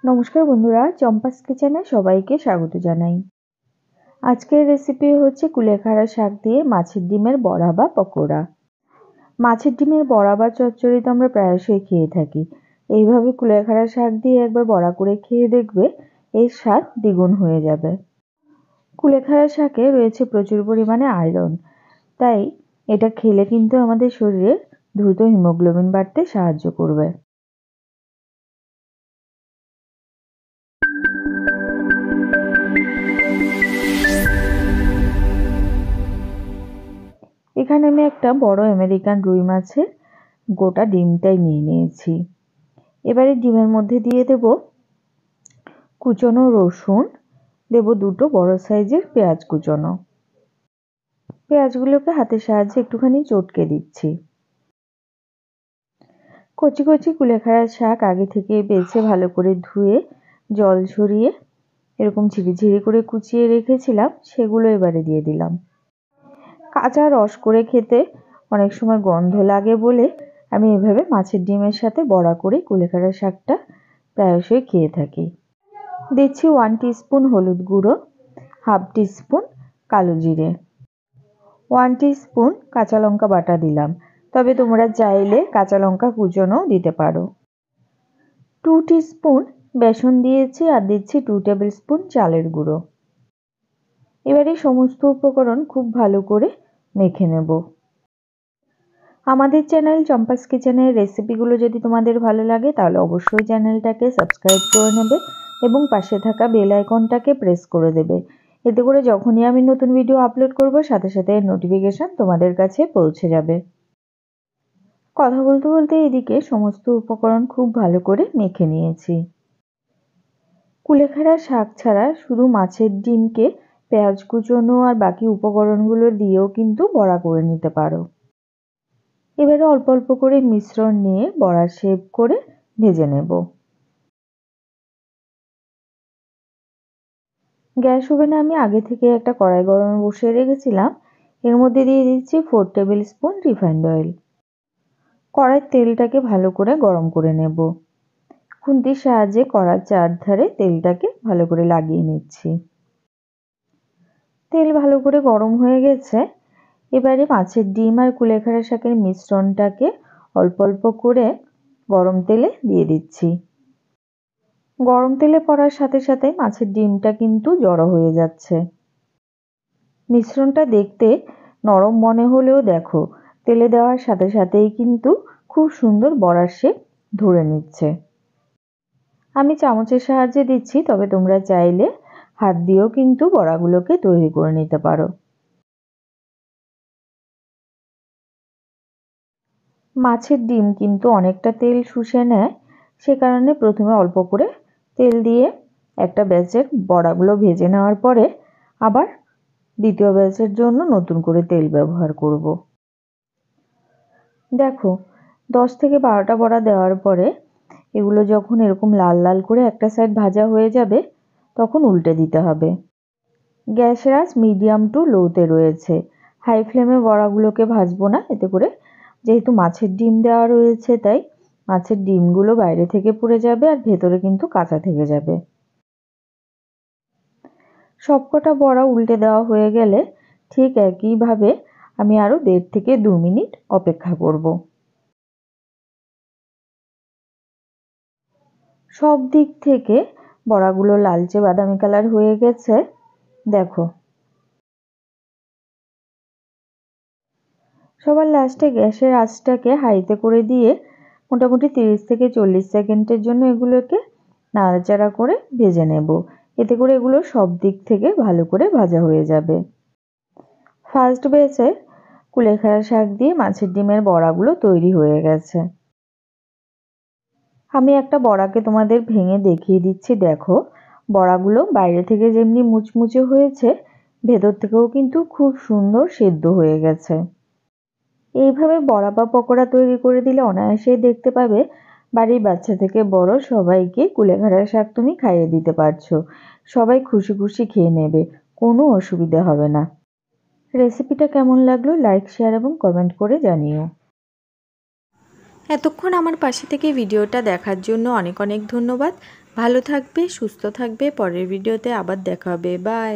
নমস্কার বন্ধুরা, চম্পাস কিচেনে সবাইকে স্বাগত জানাই। আজকের রেসিপি হচ্ছে কুলেখাড়া শাক দিয়ে মাছের ডিমের বড়া বা পকোড়া। মাছের ডিমের বড়া বা চচ্চড়ি তো আমরা প্রায়শই খেয়ে থাকি। এইভাবে কুলেখাড়া শাক দিয়ে একবার বড়া করে খেয়ে দেখবে, এর স্বাদ দ্বিগুণ হয়ে যাবে। কুলেখাড়া শাকে রয়েছে প্রচুর পরিমাণে আয়রন, তাই এটা খেলে কিন্তু আমাদের শরীরে দ্রুত হিমোগ্লোবিন বাড়তে সাহায্য করবে। এখানে আমি একটা বড় আমেরিকান রুই মাছের গোটা ডিমটাই নিয়ে নিয়েছি। এবারে ডিমের মধ্যে দিয়ে দেব কুচনো রসুন, দেব দুটো বড় সাইজের পেঁয়াজ কুচনো। পেঁয়াজগুলোকে হাতের সাহায্যে একটুখানি চটকে দিচ্ছি। কচি কচি কুলেখাড়া শাক আগে থেকে বেছে ভালো করে ধুয়ে জল ঝরিয়ে এরকম ঝিরিঝিরি করে কুচিয়ে রেখেছিলাম, সেগুলো এবারে দিয়ে দিলাম। কাঁচা রস করে খেতে অনেক সময় গন্ধ লাগে বলে আমি এভাবে মাছের ডিমের সাথে বড়া করে কুলেখাড়া শাকটা প্রায়শই খেয়ে থাকি। দিচ্ছি 1 টিস্পুন হলুদ গুঁড়ো, হাফ টিস্পুন কালো জিরে, 1 টিস্পুন কাঁচা লঙ্কা বাটা দিলাম, তবে তোমরা চাইলে কাঁচা লঙ্কা কুচোনো দিতে পারো। 2 টিস্পুন বেসন দিয়েছি আর দিচ্ছি 2 টেবিল স্পুন চালের গুঁড়ো। এবারে সমস্ত উপকরণ খুব ভালো করে মেখে নেব। আমাদের চ্যানেল চম্পাস কিচেনের রেসিপিগুলো যদি তোমাদের ভালো লাগে তাহলে অবশ্যই চ্যানেলটাকে সাবস্ক্রাইব করে নেবে এবং পাশে থাকা বেল আইকনটাকে প্রেস করে দেবে। এতে করে যখনই আমি নতুন ভিডিও আপলোড করব সাথে সাথে নোটিফিকেশন তোমাদের কাছে পৌঁছে যাবে। কথা বলতে বলতে এদিকে সমস্ত উপকরণ খুব ভালো করে মেখে নিয়েছি। কুলেখাড়া শাক ছাড়া শুধু মাছের ডিমকে পেঁয়াজ কুচোনো আর বাকি উপকরণগুলো দিয়েও কিন্তু বড়া করে নিতে পারো। এবারে অল্প অল্প করে মিশ্রণ নিয়ে বড়ার শেপ করে ভেজে নেব। গ্যাস ওভেনে আমি আগে থেকে একটা কড়াই গরমে বসিয়ে রেখেছিলাম। এর মধ্যে দিয়ে দিচ্ছি 4 টেবিল স্পুন রিফাইন্ড অয়েল। কড়াইয়ের তেলটাকে ভালো করে গরম করে নেব। খুন্তির সাহায্যে কড়ার চারধারে তেলটাকে ভালো করে লাগিয়ে নিচ্ছি। তেল ভালো করে গরম হয়ে গেছে। এবারে মাছের ডিম আর কুলেখাড়া শাকের মিশ্রণটাকে অল্প অল্প করে গরম তেলে দিয়ে দিচ্ছি। গরম তেলে পড়ার সাথে সাথে মাছের ডিমটা কিন্তু জড়ো হয়ে যাচ্ছে। মিশ্রণটা দেখতে নরম মনে হলেও দেখো, তেলে দেওয়ার সাথে সাথেই কিন্তু খুব সুন্দর বড়ার শেপ ধরে নিচ্ছে। আমি চামচের সাহায্যে দিচ্ছি, তবে তোমরা চাইলে হাত দিয়েও কিন্তু বড়াগুলোকে তৈরি করে নিতে পারো। মাছের ডিম কিন্তু অনেকটা তেল শুষে নেয়, সে কারণে প্রথমে অল্প করে তেল দিয়ে একটা ব্যাচের বড়াগুলো ভেজে নেওয়ার পরে আবার দ্বিতীয় ব্যাচের জন্য নতুন করে তেল ব্যবহার করব। দেখো, 10 থেকে 12টা বড়া দেওয়ার পরে এগুলো যখন এরকম লাল লাল করে একটা সাইড ভাজা হয়ে যাবে তখন উল্টে দিতে হবে। গ্যাসের আঁচ মিডিয়াম টু লোতে রয়েছে। হাই ফ্লেমে বড়াগুলোকে ভাজবো না, এতে করে যেহেতু মাছের ডিম দেওয়া রয়েছে তাই মাছের ডিমগুলো বাইরে থেকে পুড়ে যাবে আর ভেতরে কিন্তু কাঁচা থেকে যাবে। সবকটা বড়া উল্টে দেওয়া হয়ে গেলে ঠিক একইভাবে আমি আরো 1.5 থেকে 2 মিনিট অপেক্ষা করব। সব দিক থেকে বড়াগুলো লালচে বাদামি কালার হয়ে গেছে। দেখো, সবার লাস্টে গ্যাসের আঁচটাকে হাইতে করে দিয়ে মোটামুটি 30 থেকে 40 সেকেন্ডের জন্য এগুলোকে নাড়াচাড়া করে ভেজে নেব। এতে করে এগুলো সব দিক থেকে ভালো করে ভাজা হয়ে যাবে। ফার্স্ট ব্যাচে কুলেখাড়া শাক দিয়ে মাছের ডিমের বড়াগুলো তৈরি হয়ে গেছে। আমি একটা বড়াকে তোমাদের ভেঙে দেখিয়ে দিচ্ছি। দেখো, বড়াগুলো বাইরে থেকে যেমনি মুচমুচে হয়েছে, ভেতর থেকেও কিন্তু খুব সুন্দর সেদ্ধ হয়ে গেছে। এইভাবে বড়া বা পকোড়া তৈরি করে দিলে অনায়াসেই দেখতে পাবে বাড়ির বাচ্চা থেকে বড় সবাইকে কুলেখাড়া শাক তুমি খাইয়ে দিতে পারছো। সবাই খুশি খুশি খেয়ে নেবে, কোনো অসুবিধা হবে না। রেসিপিটা কেমন লাগলো লাইক, শেয়ার এবং কমেন্ট করে জানিও। এতক্ষণ আমার পাশে থেকে ভিডিওটা দেখার জন্য অনেক অনেক ধন্যবাদ। ভালো থাকবে, সুস্থ থাকবে। পরের ভিডিওতে আবার দেখা হবে। বাই।